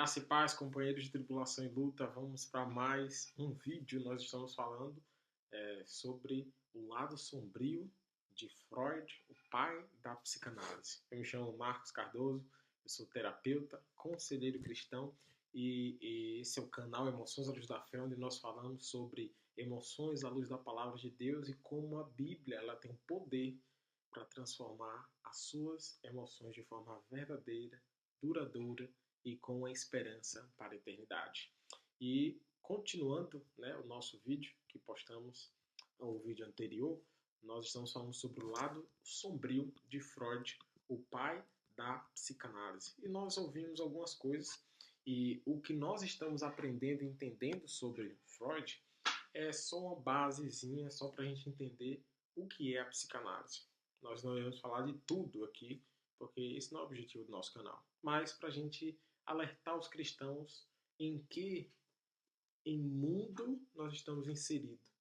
Graça e paz, companheiros de tribulação e luta, vamos para mais um vídeo. Nós estamos falando sobre o lado sombrio de Freud, o pai da psicanálise. Eu me chamo Marcos Cardoso, eu sou terapeuta, conselheiro cristão e esse é o canal Emoções à Luz da Fé, onde nós falamos sobre emoções à luz da Palavra de Deus e como a Bíblia ela tem poder para transformar as suas emoções de forma verdadeira, duradoura e com a esperança para a eternidade. E continuando, né, o nosso vídeo que postamos, o vídeo anterior, nós estamos falando sobre o lado sombrio de Freud, o pai da psicanálise. E nós ouvimos algumas coisas e o que nós estamos aprendendo e entendendo sobre Freud é só uma basezinha, só para a gente entender o que é a psicanálise. Nós não iremos falar de tudo aqui, porque esse não é o objetivo do nosso canal, mas para a gente alertar os cristãos em que em mundo nós estamos inseridos.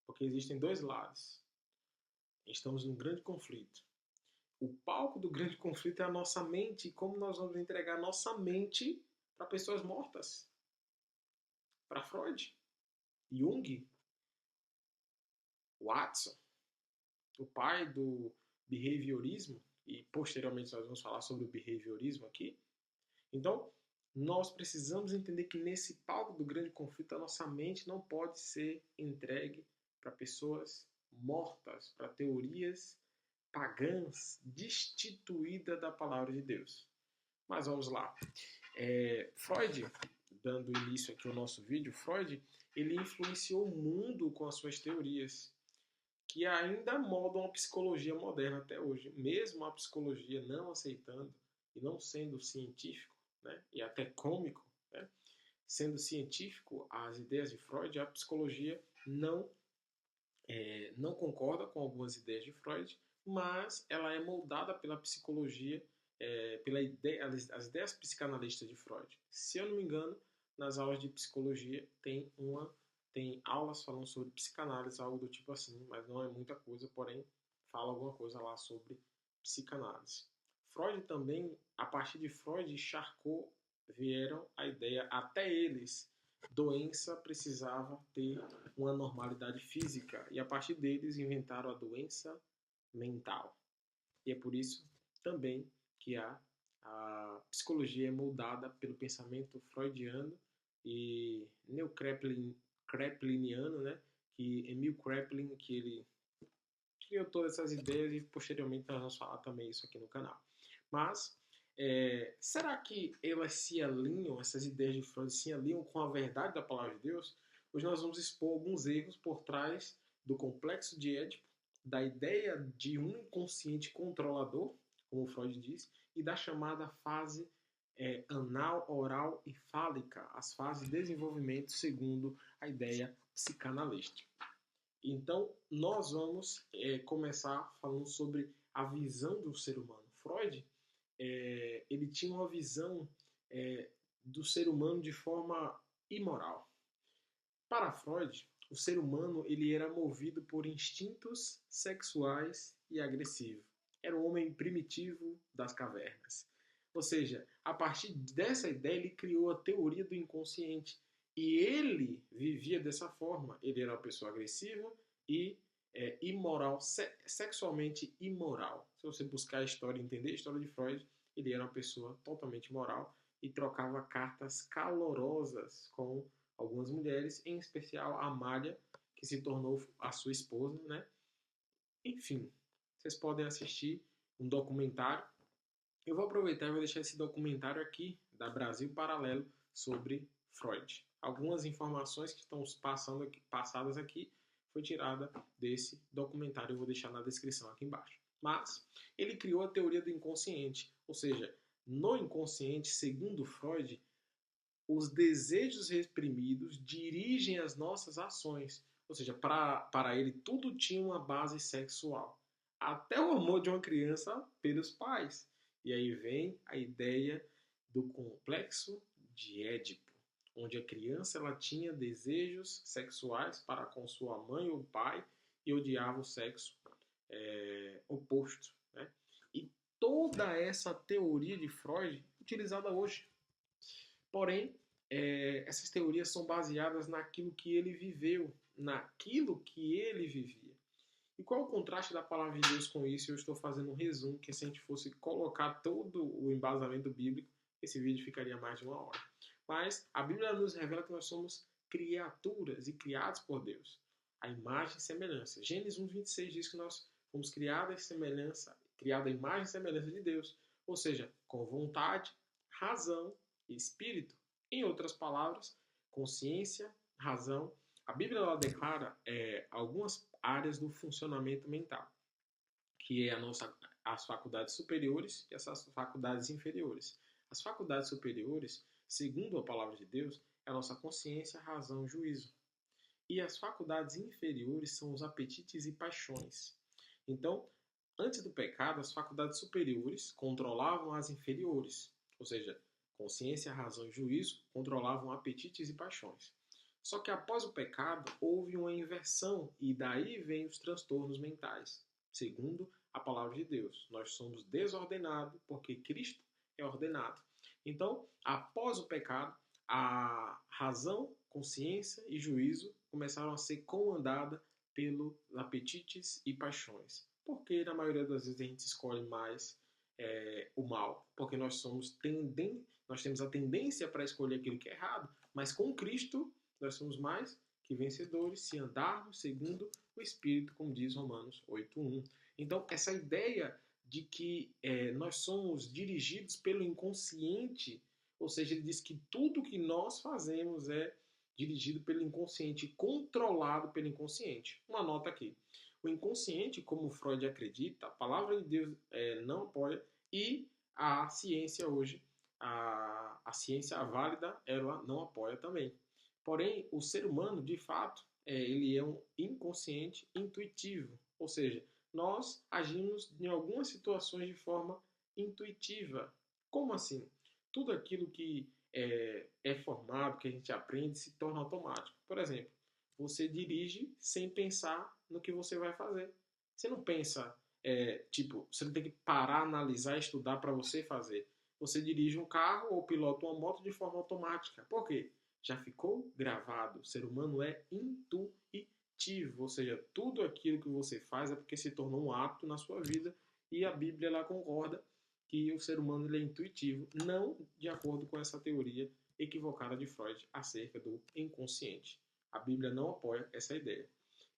Porque existem dois lados. Estamos num grande conflito. O palco do grande conflito é a nossa mente e como nós vamos entregar nossa mente para pessoas mortas. Para Freud, Jung, Watson, o pai do behaviorismo, e posteriormente nós vamos falar sobre o behaviorismo aqui. Então, nós precisamos entender que nesse palco do grande conflito a nossa mente não pode ser entregue para pessoas mortas, para teorias pagãs, destituídas da palavra de Deus. Mas vamos lá. Freud, dando início aqui ao nosso vídeo, Freud, ele influenciou o mundo com as suas teorias, que ainda moldam a psicologia moderna até hoje. Mesmo a psicologia não aceitando e não sendo científico, né, e até cômico, né, sendo científico, as ideias de Freud, a psicologia não concorda com algumas ideias de Freud, mas ela é moldada pela psicologia, as ideias psicanalistas de Freud. Se eu não me engano, nas aulas de psicologia tem aulas falando sobre psicanálise, algo do tipo assim, mas não é muita coisa, porém fala alguma coisa lá sobre psicanálise. Freud também, a partir de Freud e Charcot, vieram a ideia, até eles, doença precisava ter uma normalidade física, e a partir deles inventaram a doença mental. E é por isso também que a psicologia é moldada pelo pensamento freudiano e neokraepeliniano, né? Que Emil Kraepelin, que ele criou todas essas ideias e posteriormente nós vamos falar também isso aqui no canal. Mas será que elas se alinham, essas ideias de Freud se alinham com a verdade da palavra de Deus? Hoje nós vamos expor alguns erros por trás do complexo de Édipo, da ideia de um inconsciente controlador, como Freud diz, e da chamada fase anal, oral e fálica, as fases de desenvolvimento segundo a ideia psicanalística. Então, nós vamos começar falando sobre a visão do ser humano. Freud, ele tinha uma visão do ser humano de forma imoral. Para Freud, o ser humano ele era movido por instintos sexuais e agressivos. Era o homem primitivo das cavernas. Ou seja, a partir dessa ideia, ele criou a teoria do inconsciente. E ele vivia dessa forma. Ele era uma pessoa agressiva e imoral, sexualmente imoral. Se você buscar a história e entender a história de Freud, ele era uma pessoa totalmente imoral e trocava cartas calorosas com algumas mulheres, em especial a Amália, que se tornou a sua esposa, né? Enfim, vocês podem assistir um documentário. Eu vou aproveitar e vou deixar esse documentário aqui, da Brasil Paralelo, sobre Freud. Algumas informações que estão passadas aqui foi tirada desse documentário, eu vou deixar na descrição aqui embaixo. Mas ele criou a teoria do inconsciente, ou seja, no inconsciente, segundo Freud, os desejos reprimidos dirigem as nossas ações. Ou seja, para ele tudo tinha uma base sexual. Até o amor de uma criança pelos pais. E aí vem a ideia do complexo de Édipo, onde a criança ela tinha desejos sexuais para com sua mãe ou pai e odiava o sexo oposto. Né? E toda essa teoria de Freud utilizada hoje. Porém, essas teorias são baseadas naquilo que ele viveu, naquilo que ele vivia. E qual é o contraste da palavra de Deus com isso? Eu estou fazendo um resumo, que se a gente fosse colocar todo o embasamento bíblico, esse vídeo ficaria mais de 1 hora. Mas a Bíblia nos revela que nós somos criaturas e criados por Deus. A imagem e semelhança. Gênesis 1:26 diz que nós fomos criados à imagem e semelhança de Deus. Ou seja, com vontade, razão e espírito. Em outras palavras, consciência, razão. A Bíblia ela declara algumas áreas do funcionamento mental, que é as faculdades superiores e as faculdades inferiores. As faculdades superiores, segundo a palavra de Deus, é a nossa consciência, razão e juízo. E as faculdades inferiores são os apetites e paixões. Então, antes do pecado, as faculdades superiores controlavam as inferiores, ou seja, consciência, razão e juízo controlavam apetites e paixões. Só que após o pecado, houve uma inversão e daí vem os transtornos mentais. Segundo a palavra de Deus, nós somos desordenados porque Cristo é ordenado. Então, após o pecado, a razão, consciência e juízo começaram a ser comandadas pelos apetites e paixões. Porque na maioria das vezes a gente escolhe mais o mal, porque nós temos a tendência para escolher aquilo que é errado, mas com Cristo nós somos mais que vencedores se andarmos segundo o Espírito, como diz Romanos 8:1. Então, essa ideia de que nós somos dirigidos pelo inconsciente, ou seja, ele diz que tudo que nós fazemos é dirigido pelo inconsciente, controlado pelo inconsciente. Uma nota aqui. O inconsciente, como Freud acredita, a palavra de Deus não apoia, e a ciência hoje, a ciência válida, ela não apoia também. Porém, o ser humano, de fato, ele é um inconsciente intuitivo. Ou seja, nós agimos em algumas situações de forma intuitiva. Como assim? Tudo aquilo que é formado, que a gente aprende, se torna automático. Por exemplo, você dirige sem pensar no que você vai fazer. Você não pensa, você não tem que parar, analisar, estudar para você fazer. Você dirige um carro ou pilota uma moto de forma automática. Por quê? Já ficou gravado. O ser humano é intuitivo, ou seja, tudo aquilo que você faz é porque se tornou um hábito na sua vida, e a Bíblia ela concorda que o ser humano ele é intuitivo, não de acordo com essa teoria equivocada de Freud acerca do inconsciente. A Bíblia não apoia essa ideia.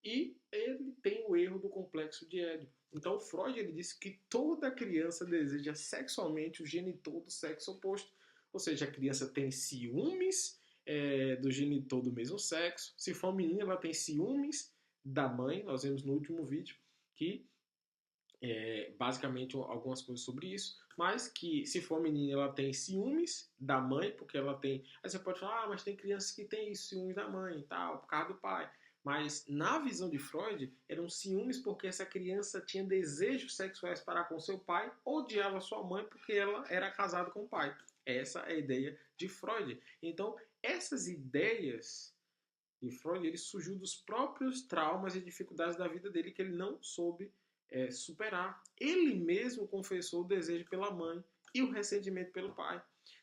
E ele tem o erro do complexo de Édipo. Então Freud ele disse que toda criança deseja sexualmente o genitor do sexo oposto. Ou seja, a criança tem ciúmes do genitor do mesmo sexo. Se for menina, ela tem ciúmes da mãe. Nós vimos no último vídeo que basicamente algumas coisas sobre isso, mas que se for menina ela tem ciúmes da mãe, porque ela tem... Aí você pode falar, mas tem crianças que têm isso, ciúmes da mãe e tal, por causa do pai. Mas na visão de Freud, eram ciúmes porque essa criança tinha desejos sexuais para com seu pai, odiava sua mãe porque ela era casada com o pai. Essa é a ideia de Freud. Então, essas ideias de Freud, ele surgiu dos próprios traumas e dificuldades da vida dele que ele não soube superar. Ele mesmo confessou o desejo pela mãe e o ressentimento pelo pai.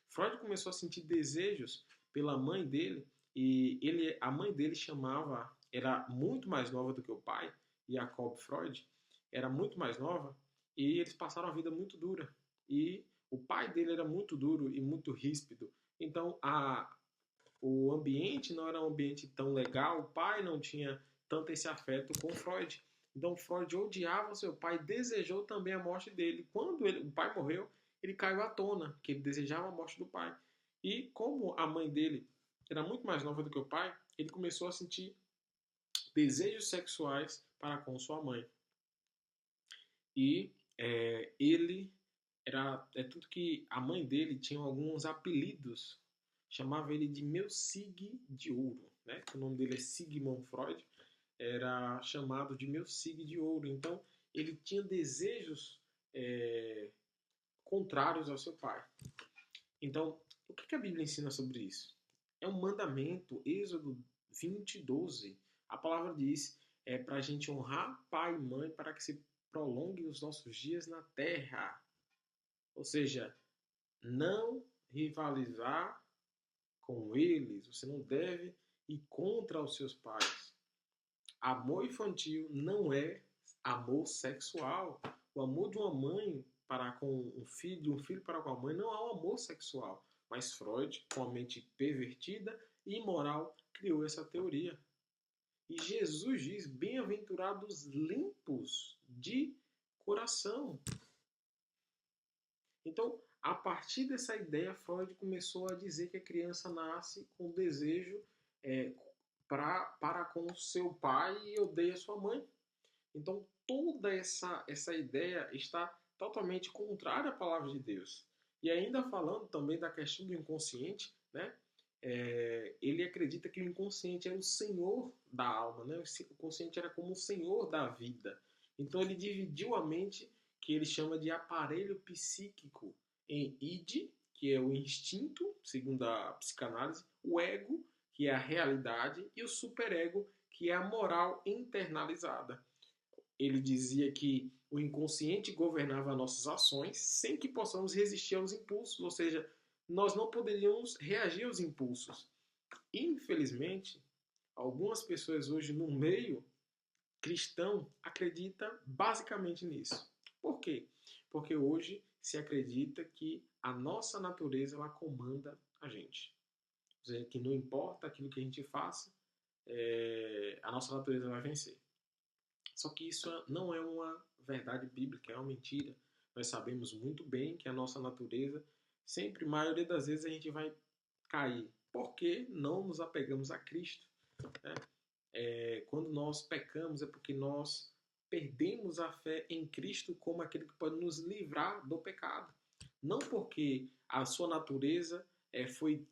Freud começou a sentir desejos pela mãe dele, e a mãe dele era muito mais nova do que o pai, Jacob Freud, era muito mais nova, e eles passaram uma vida muito dura. E o pai dele era muito duro e muito ríspido. Então, o ambiente não era um ambiente tão legal, o pai não tinha tanto esse afeto com Freud. Então Freud odiava seu pai, desejou também a morte dele. Quando o pai morreu, ele caiu à tona, que ele desejava a morte do pai. E como a mãe dele era muito mais nova do que o pai, ele começou a sentir desejos sexuais para com sua mãe. E ele era... tanto que a mãe dele tinha alguns apelidos, chamava ele de meu Sig de Ouro, né? O nome dele é Sigmund Freud, era chamado de meu Sig de Ouro. Então, ele tinha desejos contrários ao seu pai. Então, o que a Bíblia ensina sobre isso? É um mandamento, Êxodo 20:12. A palavra diz para a gente honrar pai e mãe para que se prolonguem os nossos dias na terra. Ou seja, não rivalizar com eles, você não deve ir contra os seus pais. Amor infantil não é amor sexual. O amor de uma mãe para com um filho, de um filho para com a mãe, não é um amor sexual. Mas Freud, com a mente pervertida e imoral, criou essa teoria. E Jesus diz: bem-aventurados limpos de coração. Então, a partir dessa ideia, Freud começou a dizer que a criança nasce com desejo para com o seu pai e odeia sua mãe. Então, toda essa ideia está totalmente contrária à palavra de Deus. E ainda falando também da questão do inconsciente, né? Ele acredita que o inconsciente era o senhor da alma, né? O inconsciente era como o senhor da vida. Então, ele dividiu a mente, que ele chama de aparelho psíquico, em id, que é o instinto, segundo a psicanálise, o ego, que é a realidade, e o superego, que é a moral internalizada. Ele dizia que o inconsciente governava nossas ações sem que possamos resistir aos impulsos, ou seja, nós não poderíamos reagir aos impulsos. Infelizmente, algumas pessoas hoje no meio cristão acreditam basicamente nisso. Por quê? Porque hoje se acredita que a nossa natureza ela comanda a gente. Ou seja, que não importa aquilo que a gente faça, a nossa natureza vai vencer. Só que isso não é uma verdade bíblica, é uma mentira. Nós sabemos muito bem que a nossa natureza, sempre, a maioria das vezes, a gente vai cair. Porque não nos apegamos a Cristo. Né? Quando nós pecamos é porque nós perdemos a fé em Cristo como aquele que pode nos livrar do pecado. Não porque a sua natureza foi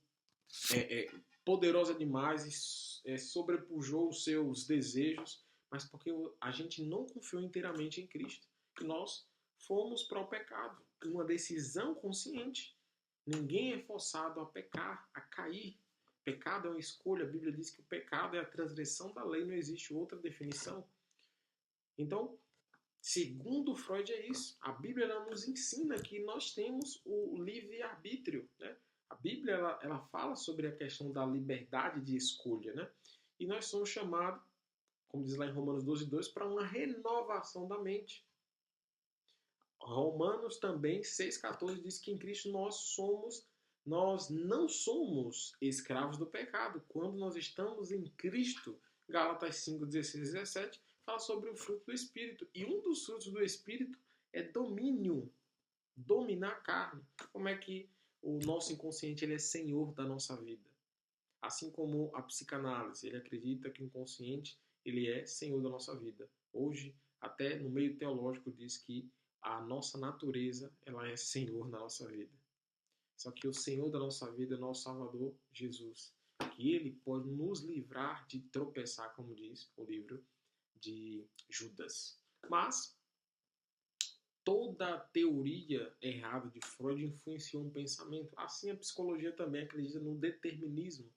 poderosa demais e sobrepujou os seus desejos, mas porque a gente não confiou inteiramente em Cristo. E nós fomos para o pecado. Uma decisão consciente. Ninguém é forçado a pecar, a cair. Pecado é uma escolha. A Bíblia diz que o pecado é a transgressão da lei, não existe outra definição. Então, segundo Freud, é isso. A Bíblia ela nos ensina que nós temos o livre-arbítrio. Né? A Bíblia ela fala sobre a questão da liberdade de escolha. Né? E nós somos chamados, como diz lá em Romanos 12:2, para uma renovação da mente. Romanos também 6,14 diz que em Cristo nós não somos escravos do pecado. Quando nós estamos em Cristo, Gálatas 5:16 e 17 fala sobre o fruto do Espírito. E um dos frutos do Espírito é domínio, dominar a carne. Como é que o nosso inconsciente ele é senhor da nossa vida? Assim como a psicanálise, ele acredita que o inconsciente ele é senhor da nossa vida. Hoje, até no meio teológico, diz que a nossa natureza ela é senhor da nossa vida. Só que o senhor da nossa vida é nosso Salvador, Jesus. Que ele pode nos livrar de tropeçar, como diz o livro de Judas. Mas toda a teoria errada de Freud influenciou um pensamento. Assim, a psicologia também acredita no determinismo.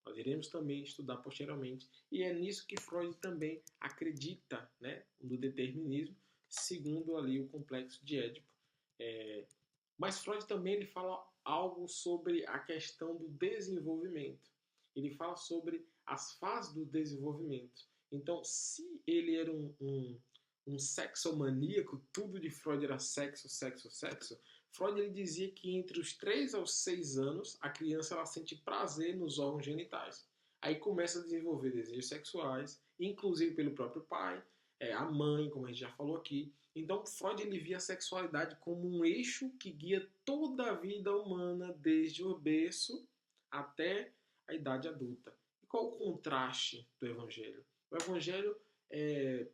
Nós iremos também estudar posteriormente. E é nisso que Freud também acredita, né, no determinismo, segundo ali o complexo de Édipo. Mas Freud também ele fala algo sobre a questão do desenvolvimento. Ele fala sobre as fases do desenvolvimento. Então, se ele era um sexomaníaco, tudo de Freud era sexo, sexo, sexo, Freud ele dizia que entre os 3 aos 6 anos, a criança ela sente prazer nos órgãos genitais. Aí começa a desenvolver desejos sexuais, inclusive pelo próprio pai, a mãe, como a gente já falou aqui. Então, Freud ele via a sexualidade como um eixo que guia toda a vida humana, desde o berço até a idade adulta. E qual o contraste do Evangelho? O Evangelho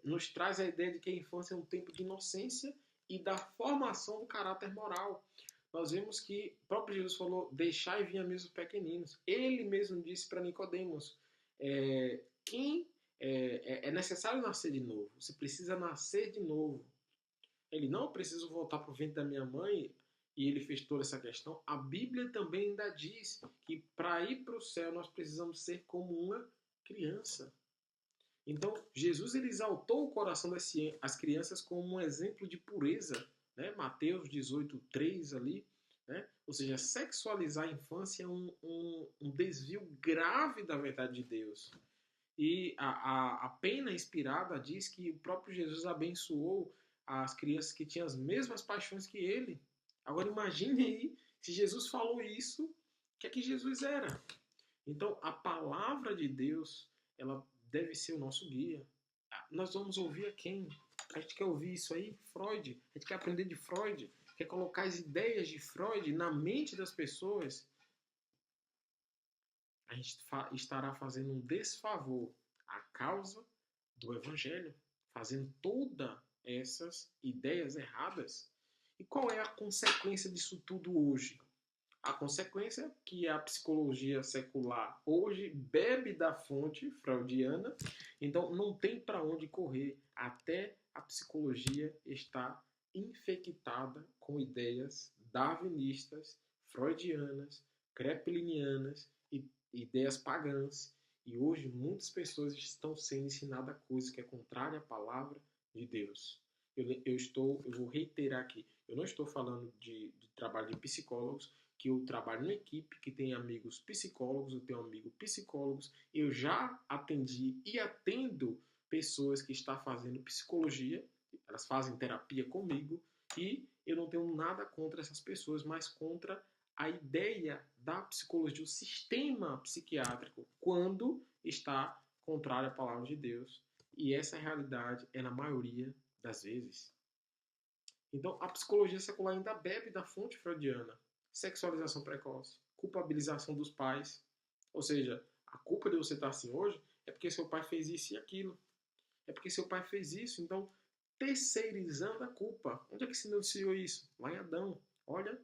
nos traz a ideia de que a infância é um tempo de inocência e da formação do caráter moral. Nós vemos que o próprio Jesus falou, deixai vir a mim os pequeninos. Ele mesmo disse para Nicodemos, é necessário nascer de novo. Você precisa nascer de novo. Ele não precisa voltar para o ventre da minha mãe, e ele fez toda essa questão. A Bíblia também ainda diz que para ir para o céu nós precisamos ser como uma criança. Então, Jesus ele exaltou o coração das crianças como um exemplo de pureza. Né? Mateus 18:3 ali. Né? Ou seja, sexualizar a infância é um desvio grave da verdade de Deus. E a pena inspirada diz que o próprio Jesus abençoou as crianças que tinham as mesmas paixões que ele. Agora imagine aí, se Jesus falou isso, o que é que Jesus era? Então, a palavra de Deus, ela deve ser o nosso guia. Nós vamos ouvir a quem? A gente quer ouvir isso aí? Freud. A gente quer aprender de Freud. Quer colocar as ideias de Freud na mente das pessoas. A gente estará fazendo um desfavor à causa do Evangelho. Fazendo todas essas ideias erradas. E qual é a consequência disso tudo hoje? A consequência é que a psicologia secular hoje bebe da fonte freudiana, então não tem para onde correr até a psicologia estar infectada com ideias darwinistas, freudianas, kreplinianas e ideias pagãs. E hoje muitas pessoas estão sendo ensinadas coisas que é contrária à palavra de Deus. Eu vou reiterar aqui, eu não estou falando de trabalho de psicólogos, que eu trabalho numa equipe que tem amigos psicólogos, eu tenho amigos psicólogos, eu já atendi e atendo pessoas que estão fazendo psicologia, elas fazem terapia comigo, e eu não tenho nada contra essas pessoas, mas contra a ideia da psicologia, o sistema psiquiátrico, quando está contrário à palavra de Deus. E essa realidade é na maioria das vezes. Então, a psicologia secular ainda bebe da fonte freudiana. Sexualização precoce, culpabilização dos pais. Ou seja, a culpa de você estar assim hoje é porque seu pai fez isso e aquilo. É porque seu pai fez isso. Então, terceirizando a culpa. Onde é que se anunciou isso? Lá em Adão. Olha,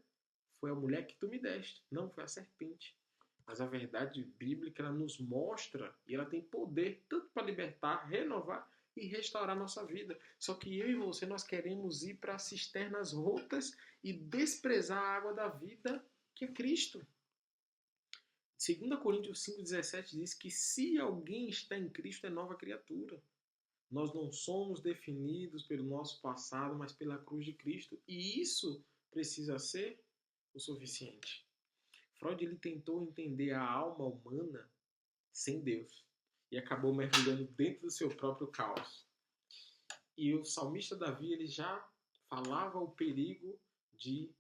foi a mulher que tu me deste. Não, foi a serpente. Mas a verdade bíblica, ela nos mostra e ela tem poder tanto para libertar, renovar e restaurar nossa vida. Só que eu e você, nós queremos ir para cisternas rotas e desprezar a água da vida, que é Cristo. 2 Coríntios 5,17 diz que se alguém está em Cristo, é nova criatura. Nós não somos definidos pelo nosso passado, mas pela cruz de Cristo. E isso precisa ser o suficiente. Freud ele tentou entender a alma humana sem Deus e acabou mergulhando dentro do seu próprio caos. E o salmista Davi ele já falava o perigo de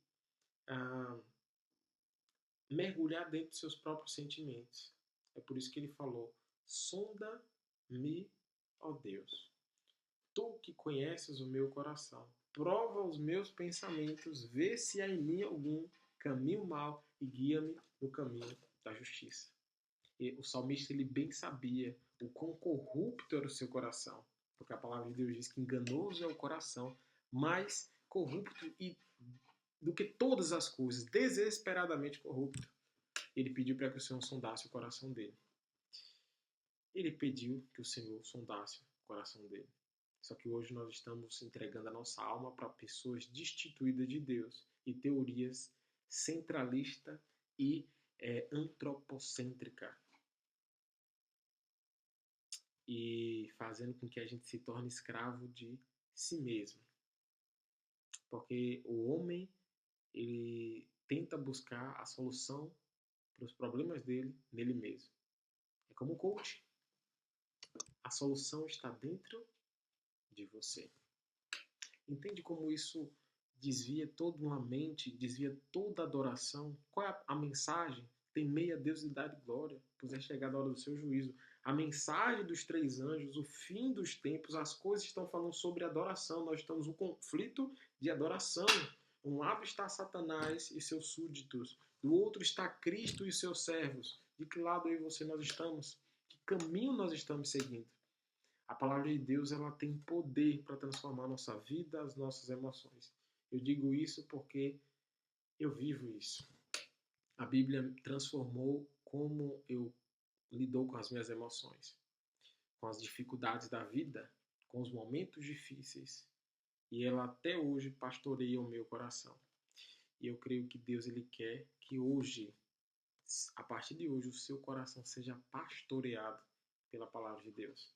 mergulhar dentro dos seus próprios sentimentos. É por isso que ele falou: sonda-me, ó Deus, tu que conheces o meu coração, prova os meus pensamentos, vê se há em mim algum caminho mau e guia-me no caminho da justiça. E o salmista ele bem sabia o quão corrupto era o seu coração, porque a palavra de Deus diz que enganoso é o coração, mais corrupto e do que todas as coisas, desesperadamente corrupto. Ele pediu para que o Senhor sondasse o coração dele. Ele pediu que o Senhor sondasse o coração dele. Só que hoje nós estamos entregando a nossa alma para pessoas destituídas de Deus e teorias centralistas e antropocêntrica, e fazendo com que a gente se torne escravo de si mesmo. Porque o homem ele tenta buscar a solução para os problemas dele nele mesmo. É como um coach. A solução está dentro de você. Entende como isso desvia toda uma mente, desvia toda a adoração? Qual é a mensagem? Temei a Deus e dai glória, pois é chegada a hora do seu juízo. A mensagem dos 3 anjos, o fim dos tempos, as coisas estão falando sobre adoração. Nós estamos num conflito de adoração. Um lado está Satanás e seus súditos, do outro está Cristo e seus servos. De que lado eu e você nós estamos? Que caminho nós estamos seguindo? A palavra de Deus ela tem poder para transformar a nossa vida, as nossas emoções. Eu digo isso porque eu vivo isso. A Bíblia transformou como eu lido com as minhas emoções, com as dificuldades da vida, com os momentos difíceis. E ela até hoje pastoreia o meu coração. E eu creio que Deus ele quer que hoje, a partir de hoje, o seu coração seja pastoreado pela palavra de Deus.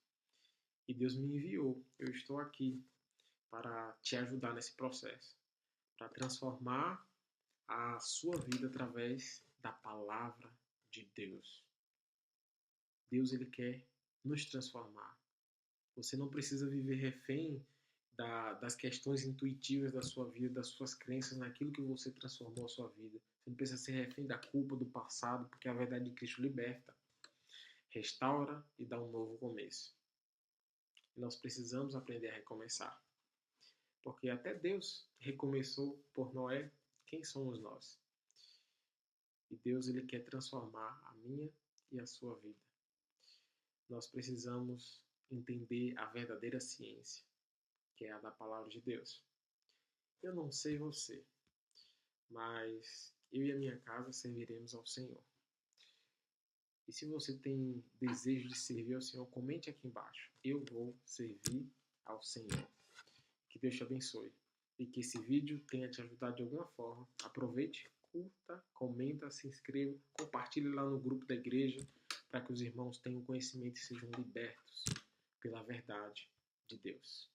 E Deus me enviou. Eu estou aqui para te ajudar nesse processo, para transformar a sua vida através da palavra de Deus. Deus, ele quer nos transformar. Você não precisa viver refém das questões intuitivas da sua vida, das suas crenças, naquilo que você transformou a sua vida. Você não precisa ser refém da culpa do passado, porque a verdade de Cristo liberta, restaura e dá um novo começo. E nós precisamos aprender a recomeçar. Porque até Deus recomeçou por Noé. Quem somos nós? E Deus, ele quer transformar a minha e a sua vida. Nós precisamos entender a verdadeira ciência, que é a da palavra de Deus. Eu não sei você, mas eu e a minha casa serviremos ao Senhor. E se você tem desejo de servir ao Senhor, comente aqui embaixo. Eu vou servir ao Senhor. Que Deus te abençoe. E que esse vídeo tenha te ajudado de alguma forma. Aproveite, curta, comenta, se inscreva, compartilhe lá no grupo da igreja para que os irmãos tenham conhecimento e sejam libertos pela verdade de Deus.